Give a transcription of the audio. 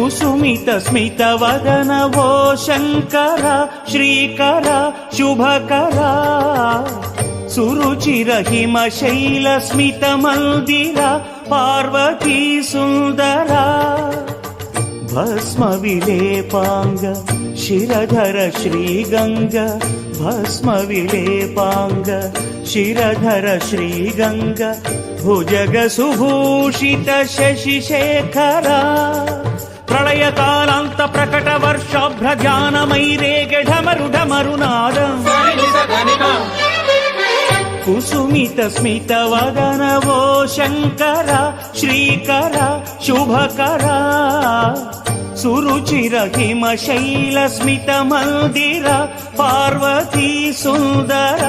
కుసుమిత స్మిత వదన ఓ శంకర శ్రీకర శుభకర సురుచిర హిమ శైల స్మిత మందిర పార్వతీ సుందర భస్మ విలేపాంగ శిరధర శ్రీగంగ భస్మ విలేపాంగ శిరధర శ్రీగంగ భుజగ సుభూషిత శశిశేఖర ప్రళయకాలాంత ప్రకట వర్షాభ్ర ధ్యానమైరేగ ఢమరు ఢమరు నాదం కుసుమిత స్మిత వదన ఓ శంకర శ్రీకర శుభకర సురుచిర హిమ శైల స్మిత మందిర పార్వతీ సుందర